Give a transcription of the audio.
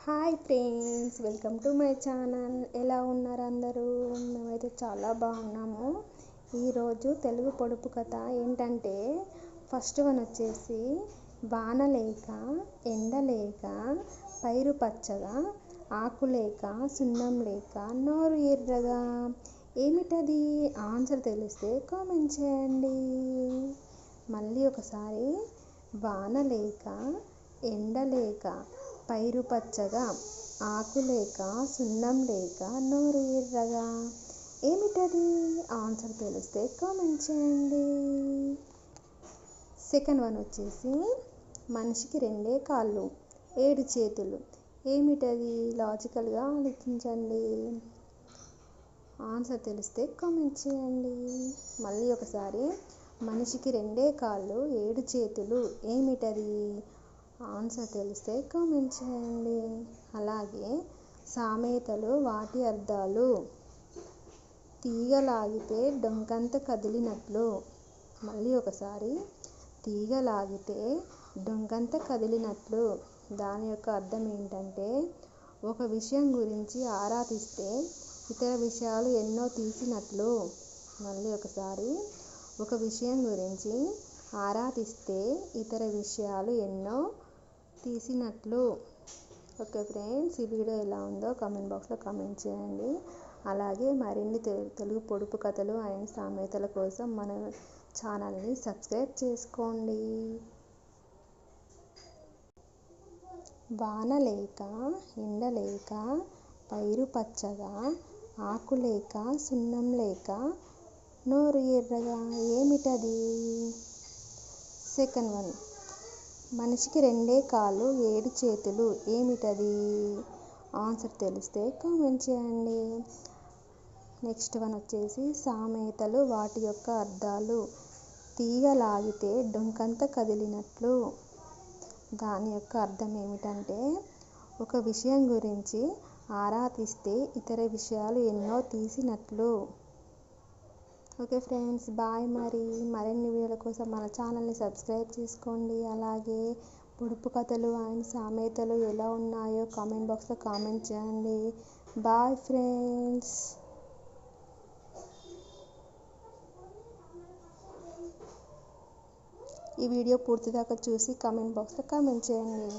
Hi friends, welcome to my channel. ఎలా ఉన్నారు అందరూ? మేమైతే చాలా బాగున్నాము. ఈరోజు తెలుగు పొడుపు కథ ఏంటంటే ఫస్ట్ వన్ వచ్చేసి వాన లేక ఎండ లేక పైరు పచ్చగా ఆకు లేక సున్నం లేక నోరు ఎర్రగా. ఏమిటది? ఆన్సర్ తెలిస్తే కామెంట్ చేయండి. మళ్ళీ ఒకసారి, వాన లేక ఎండ లేక పైరు పచ్చగా ఆకు లేక సున్నం లేక నోరు ఎర్రగా. ఏమిటది? ఆన్సర్ తెలిస్తే కామెంట్ చేయండి. సెకండ్ వన్ వచ్చేసి మనిషికి 2 కాళ్ళు 7 చేతులు. ఏమిటది? లాజికల్గా ఆలోచించండి. ఆన్సర్ తెలిస్తే కామెంట్ చేయండి. మళ్ళీ ఒకసారి, మనిషికి 2 కాళ్ళు 7 చేతులు. ఏమిటది? ఆన్సర్ తెలిస్తే కామెంట్ చేయండి. అలాగే సామెతలు, వాటి అర్థాలు. తీగ లాగితే డొంకంత కదిలినట్లు. మళ్ళీ ఒకసారి, తీగ లాగితే డొంకంత కదిలినట్లు. దాని యొక్క అర్థం ఏంటంటే ఒక విషయం గురించి ఆరా తీస్తే ఇతర విషయాలు ఎన్నో తీసినట్లు. మళ్ళీ ఒకసారి, ఒక విషయం గురించి ఆరా తీస్తే ఇతర విషయాలు ఎన్నో తీసినట్లు. ఓకే ఫ్రెండ్స్, ఈ వీడియో ఎలా ఉందో కామెంట్ బాక్స్లో కామెంట్ చేయండి. అలాగే మరిన్ని తెలుగు పొడుపు కథలు అండ్ సామెతల కోసం మన ఛానల్ని సబ్స్క్రైబ్ చేసుకోండి. వాన లేక ఎండ లేక పైరు పచ్చగా ఆకు లేక సున్నం లేక నోరు ఎర్రగా. ఏమిటది? సెకండ్ వన్, మనిషికి 2 కాళ్ళు 7 చేతులు. ఏమిటది? ఆన్సర్ తెలిస్తే కామెంట్ చేయండి. నెక్స్ట్ వన్ వచ్చేసి సామెతలు, వాటి యొక్క అర్థాలు. తీగ లాగితే డొంకంత కదిలినట్లు. దాని యొక్క అర్థం ఏమిటంటే ఒక విషయం గురించి ఆరా తీస్తే ఇతర విషయాలు ఎన్నో తీసినట్లు. Okay friends, bye. మరిన్ని వీడియోల కోసం మన ఛానల్ని సబ్స్క్రైబ్ చేసుకోండి. అలాగే పొడుపు కథలు అండ్ సామెతలు ఎలా ఉన్నాయో కామెంట్ బాక్స్లో కామెంట్ చేయండి. Bye friends. ఈ వీడియో పూర్తిదాకా చూసి కామెంట్ బాక్స్లో కామెంట్ చేయండి.